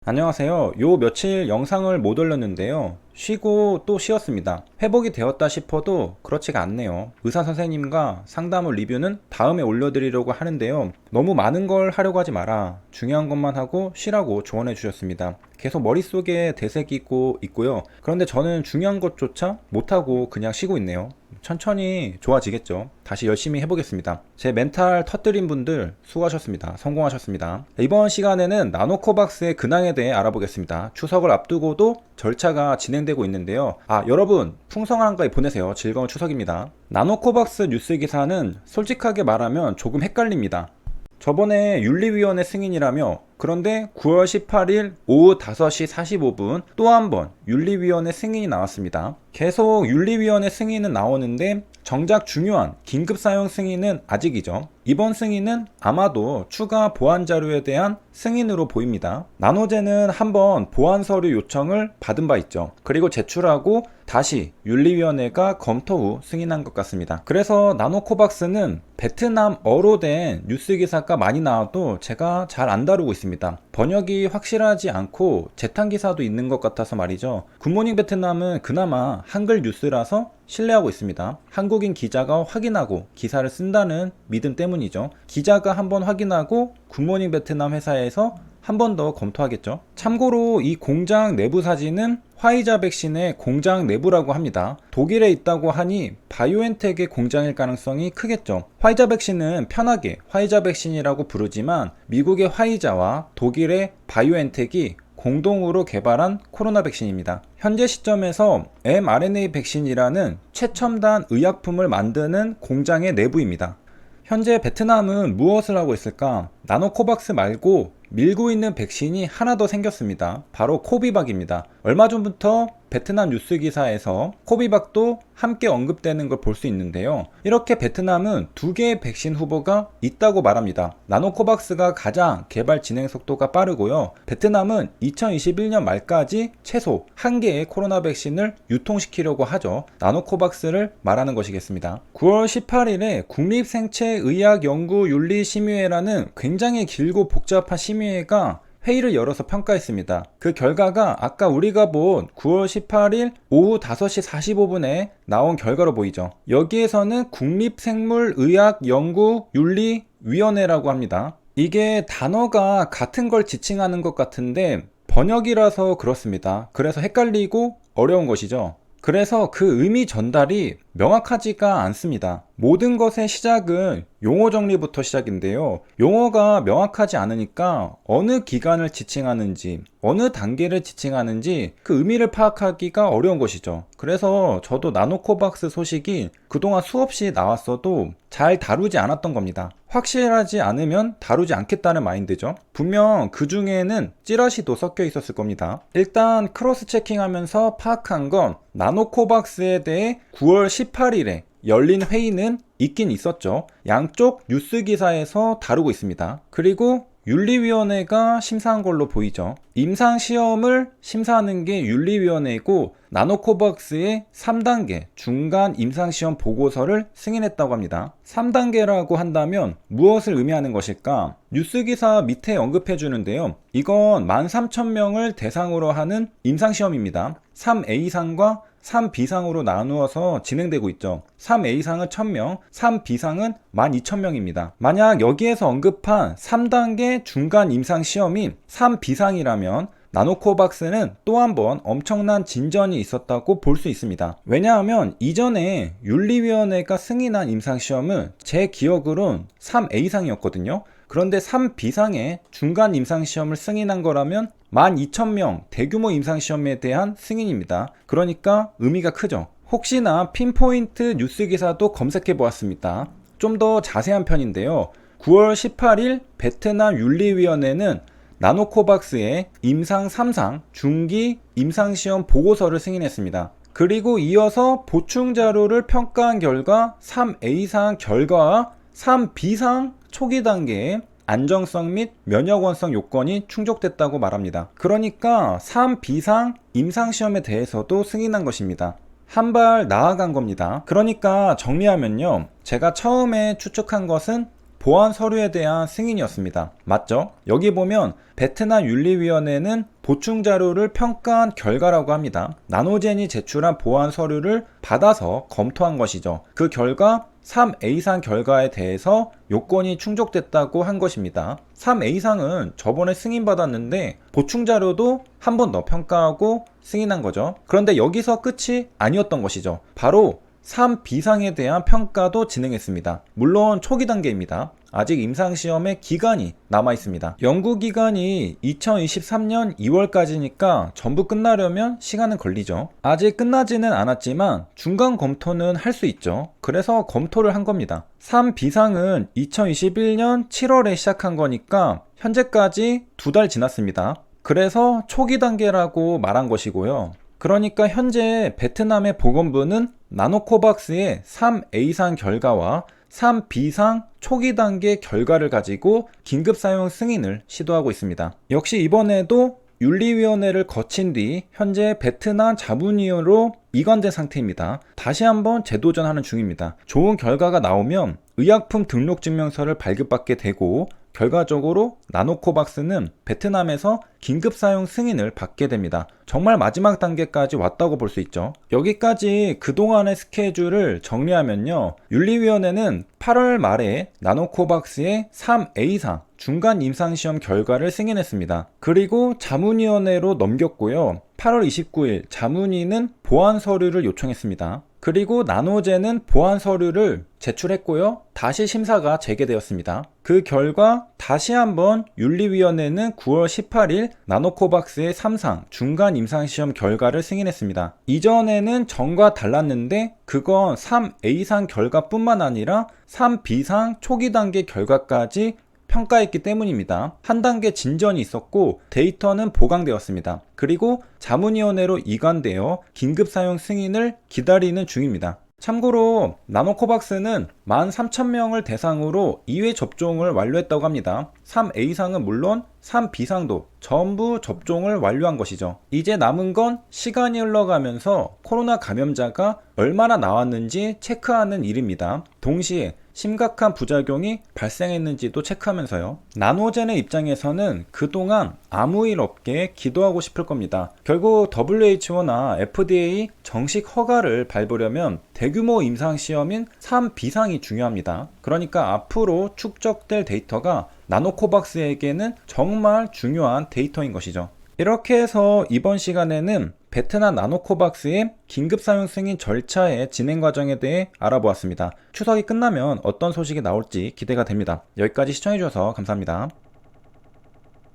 안녕하세요. 요 며칠 영상을 못 올렸는데요. 쉬고 또 쉬었습니다. 회복이 되었다 싶어도 그렇지가 않네요. 의사 선생님과 상담 후 리뷰는 다음에 올려드리려고 하는데요. 너무 많은 걸 하려고 하지 마라. 중요한 것만 하고 쉬라고 조언해 주셨습니다. 계속 머릿속에 되새기고 있고요. 그런데 저는 중요한 것조차 못하고 그냥 쉬고 있네요. 천천히 좋아지겠죠. 다시 열심히 해보겠습니다. 제 멘탈 터뜨린 분들 수고하셨습니다. 성공하셨습니다. 이번 시간에는 나노코박스의 근황에 대해 알아보겠습니다. 추석을 앞두고도 절차가 진행되고 있는데요. 여러분 풍성한 한가위 보내세요. 즐거운 추석입니다. 나노코박스 뉴스 기사는 솔직하게 말하면 조금 헷갈립니다. 저번에 윤리위원회 승인이라며, 그런데 9월 18일 오후 5시 45분 또 한 번 윤리위원회 승인이 나왔습니다. 계속 윤리위원회 승인은 나오는데 정작 중요한 긴급사용 승인은 아직이죠. 이번 승인은 아마도 추가 보안 자료에 대한 승인으로 보입니다. 나노제는 한번 보안 서류 요청을 받은 바 있죠. 그리고 제출하고 다시 윤리위원회가 검토 후 승인한 것 같습니다. 그래서 나노코박스는 베트남어로 된 뉴스 기사가 많이 나와도 제가 잘 안 다루고 있습니다. 번역이 확실하지 않고 재탕 기사도 있는 것 같아서 말이죠. 굿모닝 베트남은 그나마 한글 뉴스라서 신뢰하고 있습니다. 한국인 기자가 확인하고 기사를 쓴다는 믿음 때문이죠. 기자가 한번 확인하고 굿모닝 베트남 회사에서 한 번 더 검토하겠죠. 참고로 이 공장 내부 사진은 화이자 백신의 공장 내부라고 합니다. 독일에 있다고 하니 바이오엔텍의 공장일 가능성이 크겠죠. 화이자 백신은 편하게 화이자 백신이라고 부르지만 미국의 화이자와 독일의 바이오엔텍이 공동으로 개발한 코로나 백신입니다. 현재 시점에서 mRNA 백신이라는 최첨단 의약품을 만드는 공장의 내부입니다. 현재 베트남은 무엇을 하고 있을까? 나노코박스 말고 밀고 있는 백신이 하나 더 생겼습니다. 바로 코비박입니다. 얼마 전부터 베트남 뉴스 기사에서 코비박도 함께 언급되는 걸 볼 수 있는데요. 이렇게 베트남은 두 개의 백신 후보가 있다고 말합니다. 나노코박스가 가장 개발 진행 속도가 빠르고요. 베트남은 2021년 말까지 최소 한 개의 코로나 백신을 유통시키려고 하죠. 나노코박스를 말하는 것이겠습니다. 9월 18일에 국립생체의학연구윤리심의회라는 굉장히 길고 복잡한 심의회가 회의를 열어서 평가했습니다. 그 결과가 아까 우리가 본 9월 18일 오후 5시 45분에 나온 결과로 보이죠. 여기에서는 국립생물의학연구윤리위원회라고 합니다. 이게 단어가 같은 걸 지칭하는 것 같은데 번역이라서 그렇습니다. 그래서 헷갈리고 어려운 것이죠. 그래서 그 의미 전달이 명확하지가 않습니다. 모든 것의 시작은 용어 정리부터 시작인데요. 용어가 명확하지 않으니까 어느 기관을 지칭하는지, 어느 단계를 지칭하는지 그 의미를 파악하기가 어려운 것이죠. 그래서 저도 나노코박스 소식이 그동안 수없이 나왔어도 잘 다루지 않았던 겁니다. 확실하지 않으면 다루지 않겠다는 마인드죠. 분명 그 중에는 찌라시도 섞여 있었을 겁니다. 일단 크로스 체킹하면서 파악한 건 나노코박스에 대해 9월 18일에 열린 회의는 있긴 있었죠. 양쪽 뉴스 기사에서 다루고 있습니다. 그리고 윤리위원회가 심사한 걸로 보이죠. 임상시험을 심사하는 게 윤리위원회이고 나노코박스의 3단계 중간 임상시험 보고서를 승인했다고 합니다. 3단계라고 한다면 무엇을 의미하는 것일까? 뉴스기사 밑에 언급해 주는데요. 이건 13,000명을 대상으로 하는 임상시험입니다. 3A상과 3B상으로 나누어서 진행되고 있죠. 3A상은 1000명, 3B상은 12,000명입니다. 만약 여기에서 언급한 3단계 중간 임상시험인 3B상이라면 나노코박스는 또 한 번 엄청난 진전이 있었다고 볼 수 있습니다. 왜냐하면 이전에 윤리위원회가 승인한 임상시험은 제 기억으론 3A상이었거든요. 그런데 3B상의 중간 임상시험을 승인한 거라면 12,000명 대규모 임상시험에 대한 승인입니다. 그러니까 의미가 크죠. 혹시나 핀포인트 뉴스 기사도 검색해 보았습니다. 좀 더 자세한 편인데요. 9월 18일 베트남 윤리위원회는 나노코박스의 임상 3상 중기 임상시험 보고서를 승인했습니다. 그리고 이어서 보충 자료를 평가한 결과 3A상 결과와 3B상 초기 단계의 안정성 및 면역원성 요건이 충족됐다고 말합니다. 그러니까 3B상 임상시험에 대해서도 승인한 것입니다. 한 발 나아간 겁니다. 그러니까 정리하면요, 제가 처음에 추측한 것은 보안 서류에 대한 승인이었습니다. 맞죠? 여기 보면 베트남 윤리위원회는 보충 자료를 평가한 결과라고 합니다. 나노젠이 제출한 보안 서류를 받아서 검토한 것이죠. 그 결과 3A상 결과에 대해서 요건이 충족됐다고 한 것입니다. 3A상은 저번에 승인받았는데 보충 자료도 한 번 더 평가하고 승인한 거죠. 그런데 여기서 끝이 아니었던 것이죠. 바로 3B상에 대한 평가도 진행했습니다. 물론 초기 단계입니다. 아직 임상시험의 기간이 남아 있습니다. 연구기간이 2023년 2월까지니까 전부 끝나려면 시간은 걸리죠. 아직 끝나지는 않았지만 중간 검토는 할 수 있죠. 그래서 검토를 한 겁니다. 3B상은 2021년 7월에 시작한 거니까 현재까지 2달 지났습니다. 그래서 초기 단계라고 말한 것이고요. 그러니까 현재 베트남의 보건부는 나노코박스의 3A상 결과와 3B상 초기 단계 결과를 가지고 긴급 사용 승인을 시도하고 있습니다. 역시 이번에도 윤리위원회를 거친 뒤 현재 베트남 자문위원으로 이관된 상태입니다. 다시 한번 재도전하는 중입니다. 좋은 결과가 나오면 의약품 등록 증명서를 발급받게 되고 결과적으로 나노코박스는 베트남에서 긴급 사용 승인을 받게 됩니다. 정말 마지막 단계까지 왔다고 볼 수 있죠. 여기까지 그동안의 스케줄을 정리하면요. 윤리위원회는 8월 말에 나노코박스의 3A상 중간 임상시험 결과를 승인했습니다. 그리고 자문위원회로 넘겼고요. 8월 29일 자문위는 보안 서류를 요청했습니다. 그리고 나노젠은 보안 서류를 제출했고요. 다시 심사가 재개되었습니다. 그 결과 다시 한번 윤리위원회는 9월 18일 나노코박스의 3상 중간 임상시험 결과를 승인했습니다. 이전에는 전과 달랐는데 그건 3A상 결과뿐만 아니라 3B상 초기 단계 결과까지 평가했기 때문입니다. 한 단계 진전이 있었고 데이터는 보강되었습니다. 그리고 자문위원회로 이관되어 긴급 사용 승인을 기다리는 중입니다. 참고로 나노코박스는 13,000명을 대상으로 2회 접종을 완료했다고 합니다. 3A상은 물론 3B상도 전부 접종을 완료한 것이죠. 이제 남은 건 시간이 흘러가면서 코로나 감염자가 얼마나 나왔는지 체크하는 일입니다. 동시에 심각한 부작용이 발생했는지도 체크하면서요. 나노젠의 입장에서는 그동안 아무 일 없게 기도하고 싶을 겁니다. 결국 WHO나 FDA 정식 허가를 밟으려면 대규모 임상시험인 3B상이 중요합니다. 그러니까 앞으로 축적될 데이터가 나노코박스에게는 정말 중요한 데이터인 것이죠. 이렇게 해서 이번 시간에는 베트남 나노코박스의 긴급 사용 승인 절차의 진행 과정에 대해 알아보았습니다. 추석이 끝나면 어떤 소식이 나올지 기대가 됩니다. 여기까지 시청해주셔서 감사합니다.